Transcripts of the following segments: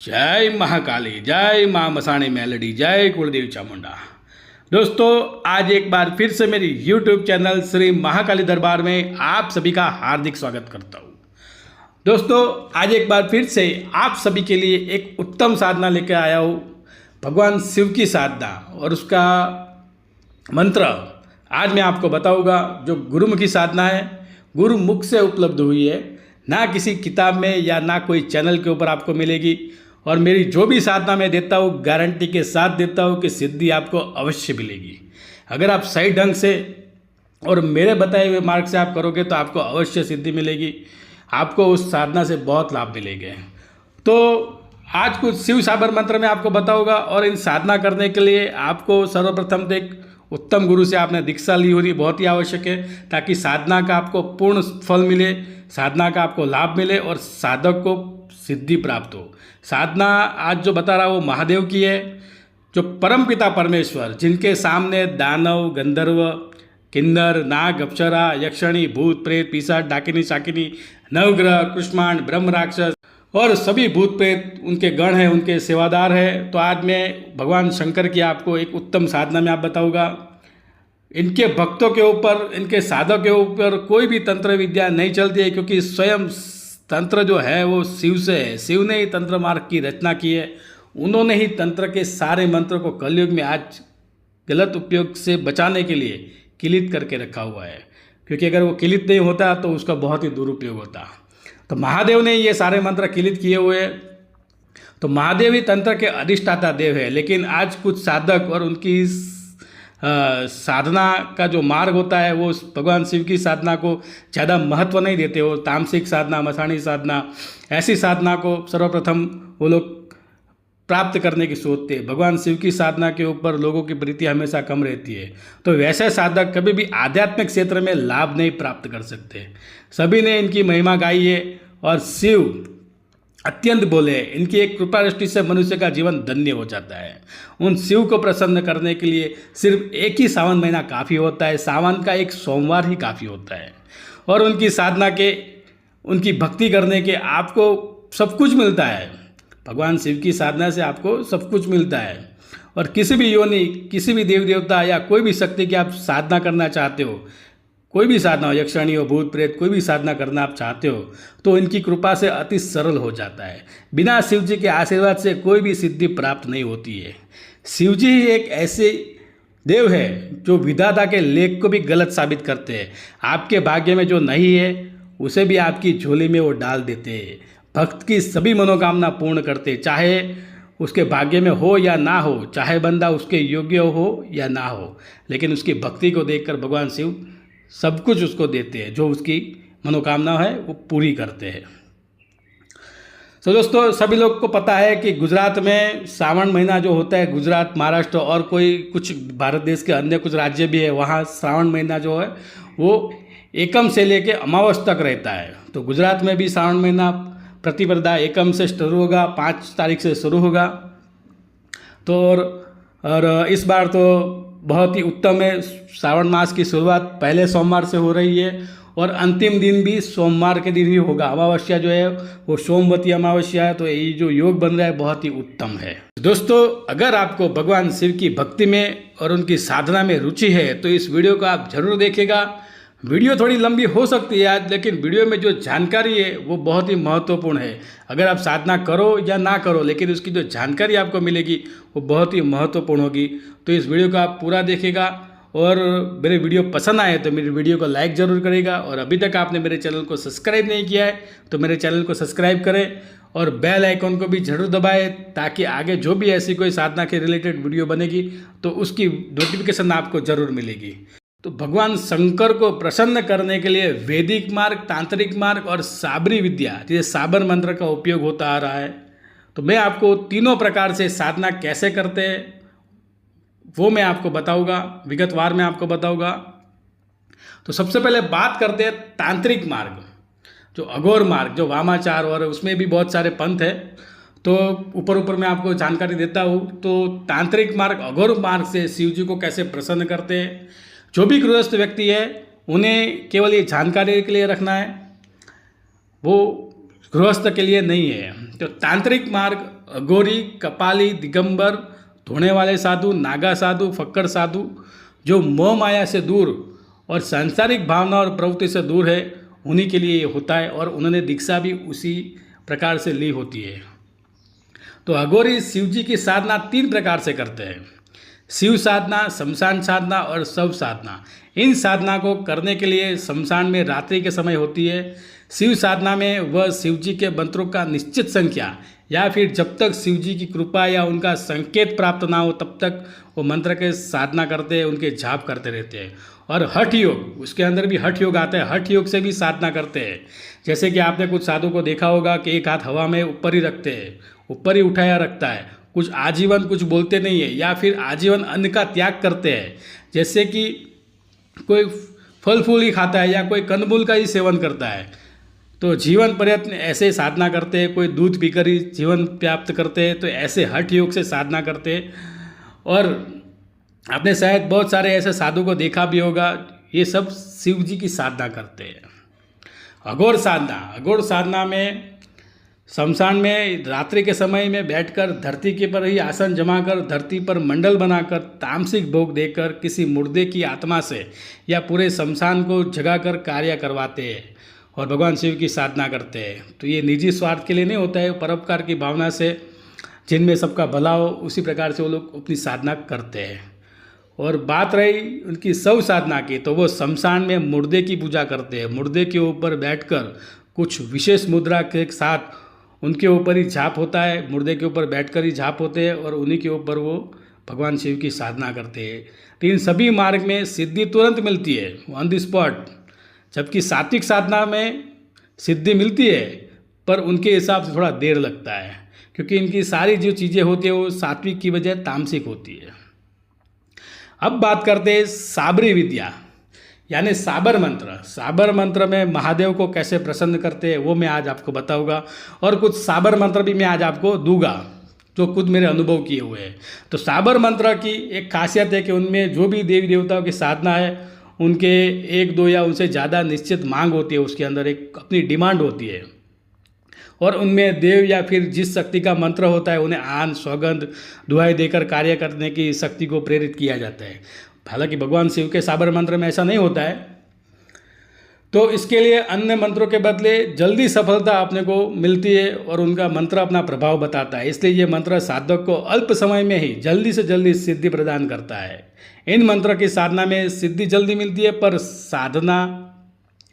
जय महाकाली, जय माँ मसाणी मेलडी, जय कुलदेवी चामुंडा। दोस्तों, आज एक बार फिर से मेरी YouTube चैनल श्री महाकाली दरबार में आप सभी का हार्दिक स्वागत करता हूँ। दोस्तों, आज एक बार फिर से आप सभी के लिए एक उत्तम साधना लेकर आया हूँ। भगवान शिव की साधना और उसका मंत्र आज मैं आपको बताऊँगा। जो गुरुमुखी साधना है, गुरुमुख से उपलब्ध हुई है, ना किसी किताब में या ना कोई चैनल के ऊपर आपको मिलेगी। और मेरी जो भी साधना मैं देता हूँ, गारंटी के साथ देता हूँ कि सिद्धि आपको अवश्य मिलेगी। अगर आप सही ढंग से और मेरे बताए हुए मार्ग से आप करोगे तो आपको अवश्य सिद्धि मिलेगी। आपको उस साधना से बहुत लाभ मिलेंगे। तो आज कुछ शिव साबर मंत्र में आपको बताऊंगा। और इन साधना करने के लिए आपको सर्वप्रथम तो एक उत्तम गुरु से आपने दीक्षा ली होनी बहुत ही आवश्यक है, ताकि साधना का आपको पूर्ण फल मिले, साधना का आपको लाभ मिले और साधक को सिद्धि प्राप्त हो। साधना आज जो बता रहा हूँ वो महादेव की है, जो परम पिता परमेश्वर, जिनके सामने दानव, गंधर्व, किन्नर, नाग, अप्सरा, यक्षिणी, भूत, प्रेत, पिशाच, डाकिनी, शाकिनी, नवग्रह, कुष्मांड, ब्रह्म, राक्षस और सभी भूत प्रेत उनके गण हैं, उनके सेवादार हैं। तो आज मैं भगवान शंकर की आपको एक उत्तम साधना में आप बताऊंगा। इनके भक्तों के ऊपर, इनके साधक के ऊपर कोई भी तंत्र विद्या नहीं चलती है, क्योंकि स्वयं तंत्र जो है वो शिव से है। शिव ने ही तंत्र मार्ग की रचना की है। उन्होंने ही तंत्र के सारे मंत्र को कलयुग में आज गलत उपयोग से बचाने के लिए किलित करके रखा हुआ है, क्योंकि अगर वो किलित नहीं होता तो उसका बहुत ही दुरुपयोग होता। तो महादेव ने ये सारे मंत्र किलित किए हुए हैं। तो महादेव ही तंत्र के अधिष्ठाता देव है। लेकिन आज कुछ साधक और उनकी साधना का जो मार्ग होता है वो भगवान शिव की साधना को ज़्यादा महत्व नहीं देते हो। तामसिक साधना, मसाणी साधना, ऐसी साधना को सर्वप्रथम वो लोग प्राप्त करने की सोचते हैं। भगवान शिव की साधना के ऊपर लोगों की प्रीति हमेशा कम रहती है। तो वैसे साधक कभी भी आध्यात्मिक क्षेत्र में लाभ नहीं प्राप्त कर सकते। सभी ने इनकी महिमा गाई है और शिव अत्यंत बोले। इनकी एक कृपा दृष्टि से मनुष्य का जीवन धन्य हो जाता है। उन शिव को प्रसन्न करने के लिए सिर्फ एक ही सावन महीना काफ़ी होता है। सावन का एक सोमवार ही काफ़ी होता है। और उनकी साधना के, उनकी भक्ति करने के आपको सब कुछ मिलता है। भगवान शिव की साधना से आपको सब कुछ मिलता है। और किसी भी योनि, किसी भी देव देवता या कोई भी शक्ति की आप साधना करना चाहते हो, कोई भी साधना हो, यक्षिणी हो, भूत प्रेत, कोई भी साधना करना आप चाहते हो, तो इनकी कृपा से अति सरल हो जाता है। बिना शिव जी के आशीर्वाद से कोई भी सिद्धि प्राप्त नहीं होती है। शिव जी ही एक ऐसे देव है जो विधाता के लेख को भी गलत साबित करते हैं। आपके भाग्य में जो नहीं है उसे भी आपकी झोली में वो डाल देते हैं। भक्त की सभी मनोकामना पूर्ण करते, चाहे उसके भाग्य में हो या ना हो, चाहे बंदा उसके योग्य हो या ना हो, लेकिन उसकी भक्ति को देखकर भगवान शिव सब कुछ उसको देते हैं। जो उसकी मनोकामना है वो पूरी करते हैं। तो दोस्तों, सभी लोग को पता है कि गुजरात में श्रावण महीना जो होता है, गुजरात, महाराष्ट्र और कोई कुछ भारत देश के अन्य कुछ राज्य भी है, वहाँ श्रावण महीना जो है वो एकम से लेके अमावस तक रहता है। तो गुजरात में भी श्रावण महीना प्रतिपदा एकम से शुरू होगा, 5 तारीख से शुरू होगा। तो और इस बार तो बहुत ही उत्तम है। श्रावण मास की शुरुआत पहले सोमवार से हो रही है और अंतिम दिन भी सोमवार के दिन ही होगा। अमावस्या जो है वो सोमवती अमावस्या है। तो ये जो योग बन रहा है बहुत ही उत्तम है। दोस्तों, अगर आपको भगवान शिव की भक्ति में और उनकी साधना में रुचि है तो इस वीडियो को आप जरूर देखिएगा। वीडियो थोड़ी लंबी हो सकती है आज, लेकिन वीडियो में जो जानकारी है वो बहुत ही महत्वपूर्ण है। अगर आप साधना करो या ना करो, लेकिन उसकी जो जानकारी आपको मिलेगी वो बहुत ही महत्वपूर्ण होगी। तो इस वीडियो को आप पूरा देखिएगा। और मेरे वीडियो पसंद आए तो मेरी वीडियो को लाइक ज़रूर करेगा। और अभी तक आपने मेरे चैनल को सब्सक्राइब नहीं किया है तो मेरे चैनल को सब्सक्राइब करें और बेल आइकॉन को भी ज़रूर दबाएं, ताकि आगे जो भी ऐसी कोई साधना के रिलेटेड वीडियो बनेगी तो उसकी नोटिफिकेशन आपको ज़रूर मिलेगी। तो भगवान शंकर को प्रसन्न करने के लिए वैदिक मार्ग, तांत्रिक मार्ग और साबरी विद्या, जैसे साबर मंत्र का उपयोग होता आ रहा है। तो मैं आपको तीनों प्रकार से साधना कैसे करते हैं वो मैं आपको बताऊंगा, विगतवार में आपको बताऊंगा। तो सबसे पहले बात करते हैं तांत्रिक मार्ग, जो अघोर मार्ग, जो वामाचार, और उसमें भी बहुत सारे पंथ है। तो ऊपर मैं आपको जानकारी देता हूँ। तो तांत्रिक मार्ग, अघोर मार्ग से शिव जी को कैसे प्रसन्न करते हैं। जो भी गृहस्थ व्यक्ति है उन्हें केवल ये जानकारी के लिए रखना है, वो गृहस्थ के लिए नहीं है। तो तांत्रिक मार्ग अघोरी, कपाली, दिगंबर, धोने वाले साधु, नागा साधु, फक्कड़ साधु जो मोह माया से दूर और सांसारिक भावना और प्रवृत्ति से दूर है, उन्हीं के लिए ये होता है और उन्होंने दीक्षा भी उसी प्रकार से ली होती है। तो अघोरी शिव जी की साधना 3 प्रकार से करते हैं: शिव साधना, शमशान साधना और शव साधना। इन साधना को करने के लिए शमशान में रात्रि के समय होती है। शिव साधना में वह शिव जी के मंत्रों का निश्चित संख्या या फिर जब तक शिव जी की कृपा या उनका संकेत प्राप्त ना हो तब तक वो मंत्र के साधना करते हैं, उनके जाप करते रहते हैं। और हठ योग, उसके अंदर भी हठ योग आता है, हठ योग से भी साधना करते हैं। जैसे कि आपने कुछ साधु को देखा होगा कि एक हाथ हवा में ऊपर ही रखते हैं, ऊपर ही उठाया रखता है, कुछ आजीवन कुछ बोलते नहीं है, या फिर आजीवन अन्न का त्याग करते हैं। जैसे कि कोई फल फूल ही खाता है या कोई कंदमूल का ही सेवन करता है, तो जीवन पर्यंत ऐसे साधना करते हैं। कोई दूध पीकर ही जीवन प्राप्त करते हैं, तो ऐसे हठ योग से साधना करते हैं। और आपने शायद बहुत सारे ऐसे साधु को देखा भी होगा, ये सब शिव जी की साधना करते हैं। अघोर साधना, अघोर साधना में शमशान में रात्रि के समय में बैठकर धरती के पर ही आसन जमाकर धरती पर मंडल बनाकर तामसिक भोग देकर किसी मुर्दे की आत्मा से या पूरे शमशान को जगाकर कार्य करवाते हैं और भगवान शिव की साधना करते हैं। तो ये निजी स्वार्थ के लिए नहीं होता है, परोपकार की भावना से जिनमें सबका भला हो उसी प्रकार से वो लोग अपनी साधना करते हैं। और बात रही उनकी शव साधना की, तो वो शमशान में मुर्दे की पूजा करते हैं। मुर्दे के ऊपर बैठकर कुछ विशेष मुद्रा के साथ उनके ऊपर ही जाप होता है, मुर्दे के ऊपर बैठकर ही जाप होते हैं और उन्हीं के ऊपर वो भगवान शिव की साधना करते हैं। तो इन सभी मार्ग में सिद्धि तुरंत मिलती है, ऑन द स्पॉट। जबकि सात्विक साधना में सिद्धि मिलती है पर उनके हिसाब से थोड़ा देर लगता है, क्योंकि इनकी सारी जो चीज़ें होती है वो सात्विक की बजाय तामसिक होती है। अब बात करते हैं साबरी विद्या यानी साबर मंत्र। साबर मंत्र में महादेव को कैसे प्रसन्न करते हैं वो मैं आज आपको बताऊंगा, और कुछ साबर मंत्र भी मैं आज आपको दूंगा जो खुद मेरे अनुभव किए हुए हैं। तो साबर मंत्र की एक खासियत है कि उनमें जो भी देवी देवताओं की साधना है उनके 1, 2 या उनसे ज़्यादा निश्चित मांग होती है, उसके अंदर एक अपनी डिमांड होती है और उनमें देव या फिर जिस शक्ति का मंत्र होता है उन्हें आन, सौगंध, दुहाई देकर कार्य करने की शक्ति को प्रेरित किया जाता है। हालांकि भगवान शिव के साबर मंत्र में ऐसा नहीं होता है, तो इसके लिए अन्य मंत्रों के बदले जल्दी सफलता अपने को मिलती है और उनका मंत्र अपना प्रभाव बताता है। इसलिए ये मंत्र साधक को अल्प समय में ही जल्दी से जल्दी सिद्धि प्रदान करता है। इन मंत्र की साधना में सिद्धि जल्दी मिलती है, पर साधना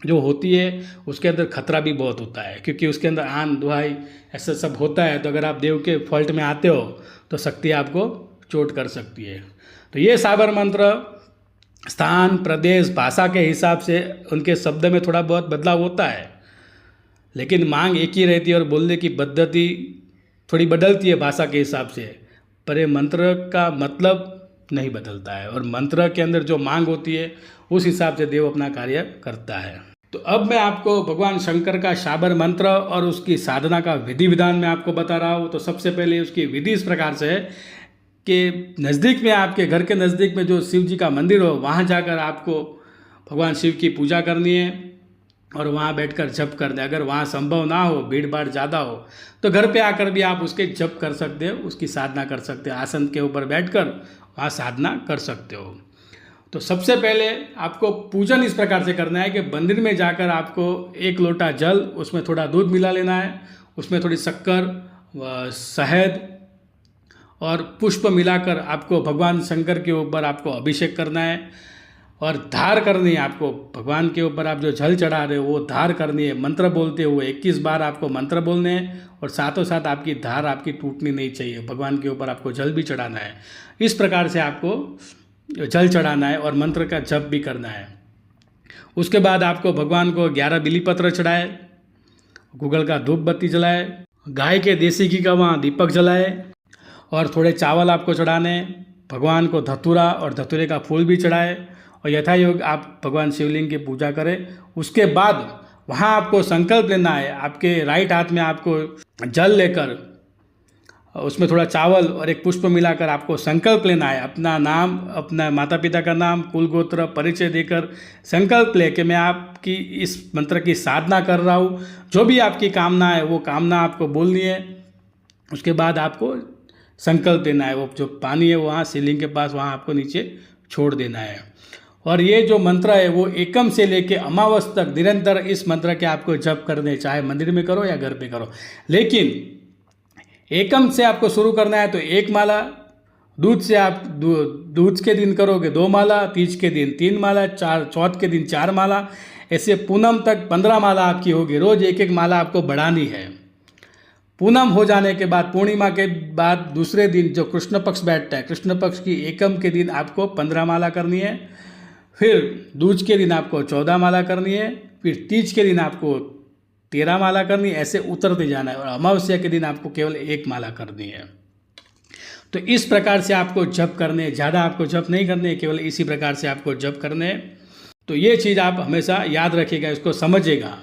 जो होती है उसके अंदर खतरा भी बहुत होता है, क्योंकि उसके अंदर आन, दुहाई ऐसा सब होता है। तो अगर आप देव के फॉल्ट में आते हो तो शक्ति आपको चोट कर सकती है। तो ये साबर मंत्र स्थान, प्रदेश, भाषा के हिसाब से उनके शब्द में थोड़ा बहुत बदलाव होता है, लेकिन मांग एक ही रहती है और बोलने की पद्धति थोड़ी बदलती है भाषा के हिसाब से, पर ये मंत्र का मतलब नहीं बदलता है। और मंत्र के अंदर जो मांग होती है उस हिसाब से देव अपना कार्य करता है। तो अब मैं आपको भगवान शंकर का साबर मंत्र और उसकी साधना का विधि विधान मैं आपको बता रहा हूँ। तो सबसे पहले उसकी विधि इस प्रकार से है कि नज़दीक में, आपके घर के नज़दीक में जो शिव जी का मंदिर हो वहाँ जाकर आपको भगवान शिव की पूजा करनी है और वहाँ बैठकर जप करना है। अगर वहाँ संभव ना हो, भीड़ भाड़ ज़्यादा हो, तो घर पे आकर भी आप उसके जप कर सकते हो, उसकी साधना कर सकते हो। आसन के ऊपर बैठकर वहाँ साधना कर सकते हो। तो सबसे पहले आपको पूजन इस प्रकार से करना है कि मंदिर में जाकर आपको 1 लोटा जल, उसमें थोड़ा दूध मिला लेना है, उसमें थोड़ी शक्कर, शहद और पुष्प मिलाकर आपको भगवान शंकर के ऊपर आपको अभिषेक करना है और धार करनी है। आपको भगवान के ऊपर आप जो जल चढ़ा रहे हो वो धार करनी है, मंत्र बोलते हुए 21 बार आपको मंत्र बोलने हैं और साथों साथ आपकी धार आपकी टूटनी नहीं चाहिए। भगवान के ऊपर आपको जल भी चढ़ाना है। इस प्रकार से आपको जल चढ़ाना है और मंत्र का जप भी करना है। उसके बाद आपको भगवान को 11 बिलीपत्र चढ़ाए, गूगल का धूप बत्ती जलाए, गाय के देसी घी का वहाँ दीपक जलाए और थोड़े चावल आपको चढ़ाने, भगवान को धतूरा और धतूरे का फूल भी चढ़ाए और यथायोग आप भगवान शिवलिंग की पूजा करें। उसके बाद वहाँ आपको संकल्प लेना है। आपके राइट हाथ में आपको जल लेकर उसमें थोड़ा चावल और एक पुष्प मिलाकर आपको संकल्प लेना है। अपना नाम, अपना माता पिता का नाम, कुल गोत्र, परिचय देकर संकल्प ले कि मैं आपकी इस मंत्र की साधना कर रहा हूँ। जो भी आपकी कामना है वो कामना आपको बोलनी है उसके बाद आपको संकल्प देना है, वो जो पानी है वहाँ शिवलिंग के पास वहाँ आपको नीचे छोड़ देना है। और ये जो मंत्र है वो एकम से लेके अमावस तक निरंतर इस मंत्र के आपको जप करने, चाहे मंदिर में करो या घर पे करो। लेकिन एकम से आपको शुरू करना है तो 1 माला, दूध से आप दूध के दिन करोगे 2 माला, तीज के दिन 3 माला, चौथ के दिन 4 माला, ऐसे पूनम तक 15 माला आपकी होगी। रोज 1-1 माला आपको बढ़ानी है। पूनम हो जाने के बाद, पूर्णिमा के बाद दूसरे दिन जो कृष्ण पक्ष बैठता है, कृष्ण पक्ष की एकम के दिन आपको 15 माला करनी है। फिर दूज के दिन आपको 14 माला करनी है। फिर तीज के दिन आपको 13 माला करनी है। ऐसे उतरते जाना है। और अमावस्या के दिन आपको केवल 1 माला करनी है। तो इस प्रकार से आपको जप करने, ज़्यादा आपको जप नहीं करने, केवल इसी प्रकार से आपको जप करने। तो ये चीज़ आप हमेशा याद रखिएगा, इसको समझिएगा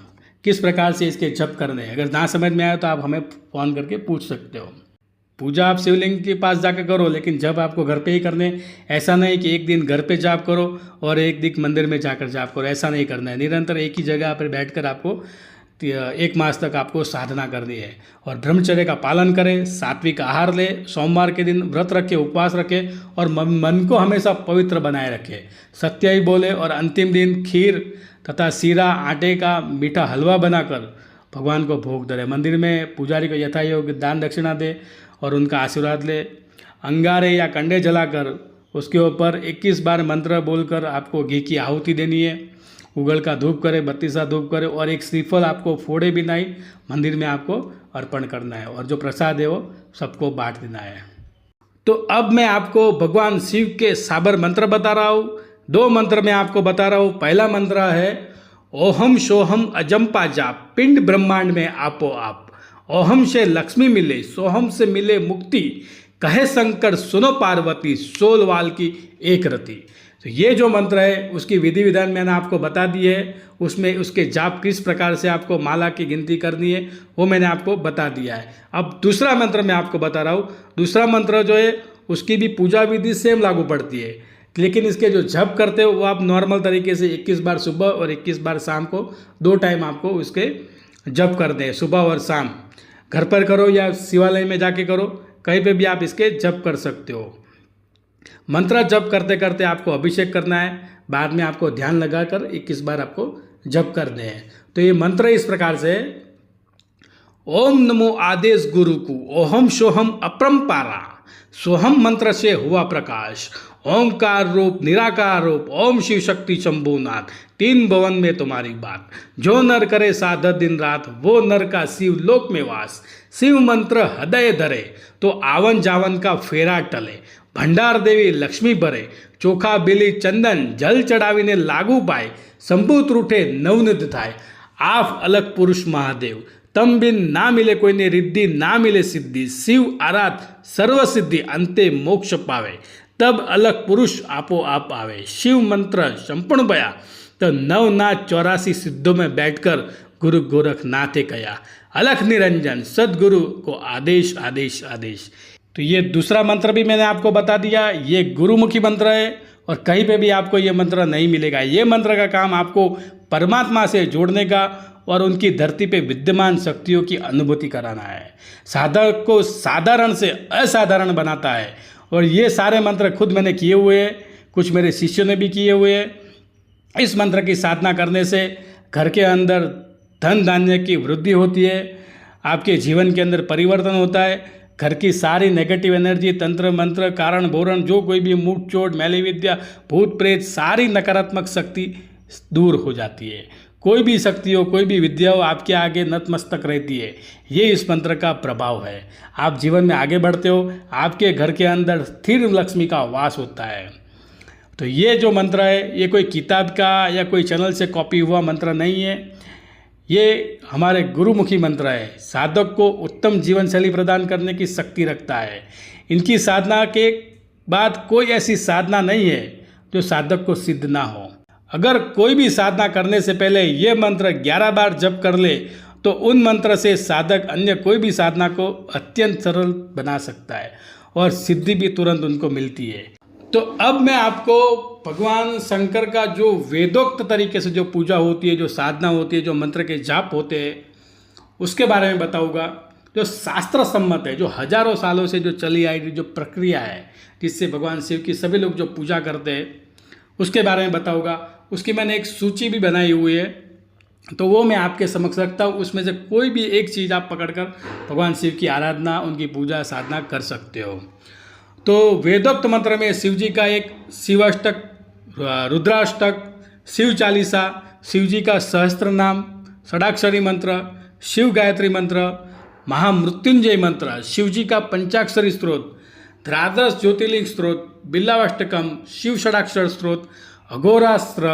किस प्रकार से इसके जप करने। अगर ना समझ में आए तो आप हमें फ़ोन करके पूछ सकते हो। पूजा आप शिवलिंग के पास जाकर करो, लेकिन जब आपको घर पे ही करने। ऐसा नहीं कि एक दिन घर पे जाप करो और एक दिन मंदिर में जाकर जाप करो, ऐसा नहीं करना है। निरंतर एक ही जगह पर बैठकर आपको 1 मास तक आपको साधना करनी है। और ब्रह्मचर्य का पालन करें, सात्विक आहार ले, सोमवार के दिन व्रत रखे, उपवास रखे और मन को हमेशा पवित्र बनाए रखे। सत्य ही बोले और अंतिम दिन खीर तथा सीरा, आटे का मीठा हलवा बनाकर भगवान को भोग धरे। मंदिर में पुजारी को यथायोग्य दान दक्षिणा दे और उनका आशीर्वाद ले। अंगारे या कंडे जलाकर उसके ऊपर 21 बार मंत्र बोलकर आपको घी की आहुति देनी है। उगल का धूप करे, 32 धूप करे और एक श्रीफल आपको फोड़े भी नहीं मंदिर में आपको अर्पण करना है। और जो प्रसाद है वो सबको बांट देना है। तो अब मैं आपको भगवान शिव के साबर मंत्र बता रहा हूँ। 2 मंत्र मैं आपको बता रहा हूँ। पहला मंत्र है ओहम सोहम अजंपा जाप, पिंड ब्रह्मांड में आपो आप। ओहम से लक्ष्मी मिले, सोहम से मिले मुक्ति, कहे शंकर सुनो पार्वती, 16 वाल की एक रति। तो ये जो मंत्र है उसकी विधि विधान मैंने आपको बता दी है। उसमें उसके जाप किस प्रकार से आपको माला की गिनती करनी है वो मैंने आपको बता दिया है। अब दूसरा मंत्र मैं आपको बता रहा हूँ। दूसरा मंत्र जो है उसकी भी पूजा विधि सेम लागू पड़ती है, लेकिन इसके जो जप करते हो वो आप नॉर्मल तरीके से 21 बार सुबह और 21 बार शाम को 2 टाइम आपको उसके जप करते हैं, सुबह और शाम। घर पर करो या शिवालय में जाके करो, कहीं पे भी आप इसके जप कर सकते हो। मंत्र जप करते करते आपको अभिषेक करना है, बाद में आपको ध्यान लगाकर 21 बार आपको जप करने हैं। तो ये मंत्र इस प्रकार से, ओम नमो आदेश गुरु को, ओहम सोहम अपरंपारा, सोहम मंत्र से हुआ प्रकाश, ओंकार रूप निराकार रूप, ओम शिव शक्ति शंभुनाथ, 3 भवन में तुम्हारी बात। जो नर करे साधक दिन रात, वो नर का शिव लोक में वास। शिव मंत्र हृदय धरे, तो आवन जावन का फेरा टले। भंडार देवी लक्ष्मी भरे, चोखा बिली चंदन, जल चढ़ावीने लागू पाए। शंभु त्रुठे नवनिध थाय, आप अलग पुरुष महादेव। तम बिन ना मिले कोઈને रिद्धि, ना मिले सिद्धि। शिव आराध सर्व सिद्धि, अंते मोक्ष पावे। तब अलग पुरुष आपो आप आवे। शिव मंत्र संपूर्ण बया, तो 9 नाथ 84 सिद्धों में बैठकर गुरु गोरखनाथे कया। अलख निरंजन सदगुरु को आदेश आदेश आदेश। तो ये दूसरा मंत्र भी मैंने आपको बता दिया। ये गुरुमुखी मंत्र है और कहीं पे भी आपको ये मंत्र नहीं मिलेगा। ये मंत्र का काम आपको परमात्मा से जोड़ने का और उनकी धरती पे विद्यमान शक्तियों की अनुभूति कराना है। साधक को साधारण से असाधारण बनाता है। और ये सारे मंत्र खुद मैंने किए हुए हैं, कुछ मेरे शिष्यों ने भी किए हुए हैं। इस मंत्र की साधना करने से घर के अंदर धन धान्य की वृद्धि होती है, आपके जीवन के अंदर परिवर्तन होता है। घर की सारी नेगेटिव एनर्जी, तंत्र मंत्र, कारण बोरण, जो कोई भी मूठ चोट, मैली विद्या, भूत प्रेत, सारी नकारात्मक शक्ति दूर हो जाती है। कोई भी शक्ति हो, कोई भी विद्या हो, आपके आगे नतमस्तक रहती है। ये इस मंत्र का प्रभाव है। आप जीवन में आगे बढ़ते हो, आपके घर के अंदर स्थिर लक्ष्मी का वास होता है। तो ये जो मंत्र है ये कोई किताब का या कोई चैनल से कॉपी हुआ मंत्र नहीं है। ये हमारे गुरुमुखी मंत्र है। साधक को उत्तम जीवन शैली प्रदान करने की शक्ति रखता है। इनकी साधना के बाद कोई ऐसी साधना नहीं है जो साधक को सिद्ध ना हो। अगर कोई भी साधना करने से पहले ये मंत्र 11 बार जप कर ले तो उन मंत्र से साधक अन्य कोई भी साधना को अत्यंत सरल बना सकता है और सिद्धि भी तुरंत उनको मिलती है। तो अब मैं आपको भगवान शंकर का जो वेदोक्त तरीके से जो पूजा होती है, जो साधना होती है, जो मंत्र के जाप होते हैं, उसके बारे में बताऊंगा। जो शास्त्र सम्मत है, जो हजारों सालों से जो चली आई जो प्रक्रिया है, जिससे भगवान शिव की सभी लोग जो पूजा करते हैं उसके बारे में बताऊंगा। उसकी मैंने एक सूची भी बनाई हुई है, तो वो मैं आपके समक्ष रखता हूँ। उसमें से कोई भी एक चीज़ आप पकड़कर भगवान शिव की आराधना, उनकी पूजा साधना कर सकते हो। तो वेदोक्त मंत्र में शिव जी का एक शिवाष्टक, रुद्राष्टक, शिव चालीसा, शिव जी का सहस्त्र नाम, षडाक्षरी मंत्र, शिव गायत्री मंत्र, महामृत्युंजय मंत्र, शिव जी का पंचाक्षरी स्त्रोत, द्वादश ज्योतिर्लिंग स्त्रोत, बिल्लावाष्टकम, शिव षडाक्षर स्त्रोत, अघोरास्त्र,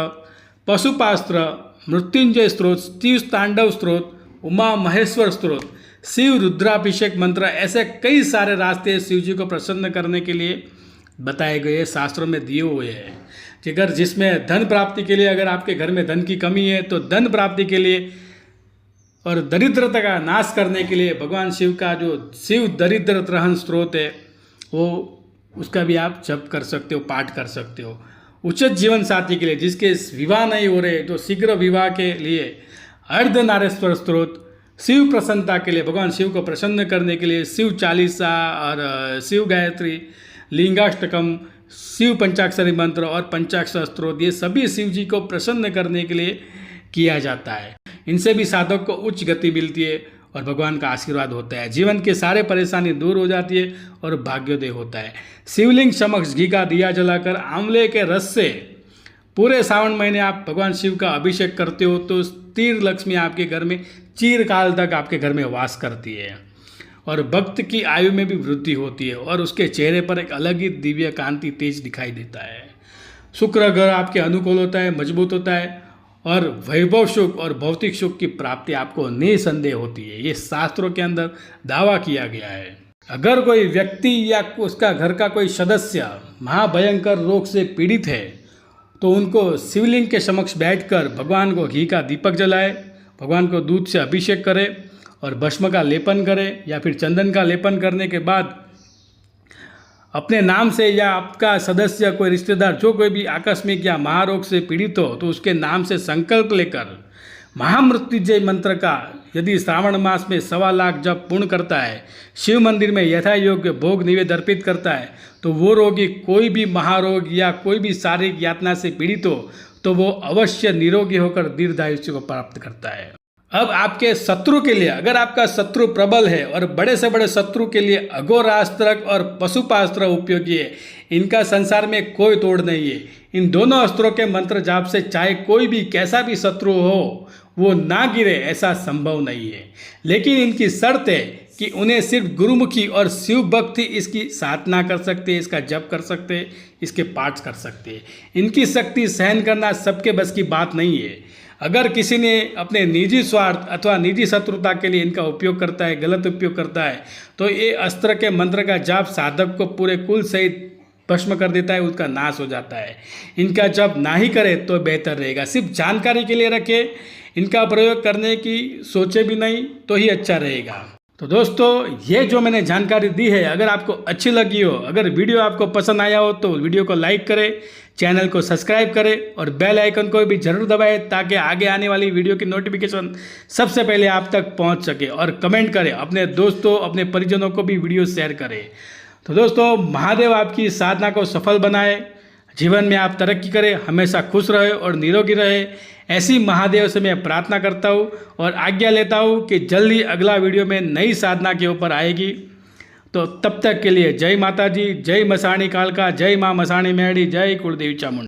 पशुपास्त्र, मृत्युंजय स्त्रोत, शिव तांडव स्त्रोत, उमा महेश्वर स्त्रोत, शिव रुद्राभिषेक मंत्र, ऐसे कई सारे रास्ते शिव जी को प्रसन्न करने के लिए बताए गए शास्त्रों में दिए हुए हैं। अगर जिसमें धन प्राप्ति के लिए, अगर आपके घर में धन की कमी है तो धन प्राप्ति के लिए और दरिद्रता का नाश करने के लिए भगवान शिव का जो शिव दरिद्र त्रहन स्त्रोत है वो उसका भी आप जप कर सकते हो, पाठ कर सकते हो। उचित जीवन साथी के लिए, जिसके विवाह नहीं हो रहे, जो शीघ्र विवाह के लिए अर्धनारेश्वर स्त्रोत, शिव प्रसन्नता के लिए, भगवान शिव को प्रसन्न करने के लिए शिव चालीसा और शिव गायत्री, लिंगाष्टकम, शिव पंचाक्षरी मंत्र और पंचाक्षर स्त्रोत, ये सभी शिव जी को प्रसन्न करने के लिए किया जाता है। इनसे भी साधक को उच्च गति मिलती है और भगवान का आशीर्वाद होता है। जीवन के सारे परेशानी दूर हो जाती है और भाग्योदय होता है। शिवलिंग समक्ष घी का दिया जलाकर आंवले के रस से पूरे सावन महीने आप भगवान शिव का अभिषेक करते हो तो स्थिर लक्ष्मी आपके घर में चिरकाल तक आपके घर में वास करती है और भक्त की आयु में भी वृद्धि होती है और उसके चेहरे पर एक अलग ही दिव्य कांति तेज दिखाई देता है। शुक्र ग्रह आपके अनुकूल होता है, मजबूत होता है और वैभव सुख और भौतिक सुख की प्राप्ति आपको निसंदेह होती है। ये शास्त्रों के अंदर दावा किया गया है। अगर कोई व्यक्ति या उसका घर का कोई सदस्य महाभयंकर रोग से पीड़ित है तो उनको शिवलिंग के समक्ष बैठकर भगवान को घी का दीपक जलाए, भगवान को दूध से अभिषेक करे और भस्म का लेपन करे या फिर चंदन का लेपन करने के बाद अपने नाम से या आपका सदस्य, कोई रिश्तेदार जो कोई भी आकस्मिक या महारोग से पीड़ित हो तो उसके नाम से संकल्प लेकर महामृत्युंजय मंत्र का यदि श्रावण मास में 1.25 लाख जप पूर्ण करता है, शिव मंदिर में यथा योग्य भोग निवेद अर्पित करता है तो वो रोगी कोई भी महारोग या कोई भी शारीरिक यातना से पीड़ित हो तो वो अवश्य निरोगी होकर दीर्घायुष्य को प्राप्त करता है। अब आपके शत्रु के लिए, अगर आपका शत्रु प्रबल है और बड़े से बड़े शत्रु के लिए अघोरास्त्र और पशुपास्त्र उपयोगी है, इनका संसार में कोई तोड़ नहीं है। इन दोनों अस्त्रों के मंत्र जाप से चाहे कोई भी कैसा भी शत्रु हो वो ना गिरे, ऐसा संभव नहीं है। लेकिन इनकी शर्त है कि उन्हें सिर्फ गुरुमुखी और शिव भक्ति इसकी साधना कर सकते हैं, इसका जप कर सकते हैं, इसके पाठ कर सकते हैं। इनकी शक्ति सहन करना सबके बस की बात नहीं है। अगर किसी ने अपने निजी स्वार्थ अथवा निजी शत्रुता के लिए इनका उपयोग करता है, गलत उपयोग करता है, तो ये अस्त्र के मंत्र का जाप साधक को पूरे कुल सहित भस्म कर देता है, उसका नाश हो जाता है। इनका जप ना ही करे तो बेहतर रहेगा। सिर्फ जानकारी के लिए रखे, इनका प्रयोग करने की सोचे भी नहीं तो ही अच्छा रहेगा। तो दोस्तों, ये जो मैंने जानकारी दी है, अगर आपको अच्छी लगी हो, अगर वीडियो आपको पसंद आया हो तो वीडियो को लाइक करें, चैनल को सब्सक्राइब करें और बेल आइकन को भी जरूर दबाएं ताकि आगे आने वाली वीडियो की नोटिफिकेशन सबसे पहले आप तक पहुंच सके। और कमेंट करें, अपने दोस्तों, अपने परिजनों को भी वीडियो शेयर करें। तो दोस्तों, महादेव आपकी साधना को सफल बनाए, जीवन में आप तरक्की करें, हमेशा खुश रहे और निरोगी रहे, ऐसी महादेव से मैं प्रार्थना करता हूँ और आज्ञा लेता हूँ कि जल्दी अगला वीडियो में नई साधना के ऊपर आएगी। तो तब तक के लिए जय माता जी, जय मसाणी कालका, जय माँ मसाणी मेहड़ी, जय कुलदेवी चामुंडा।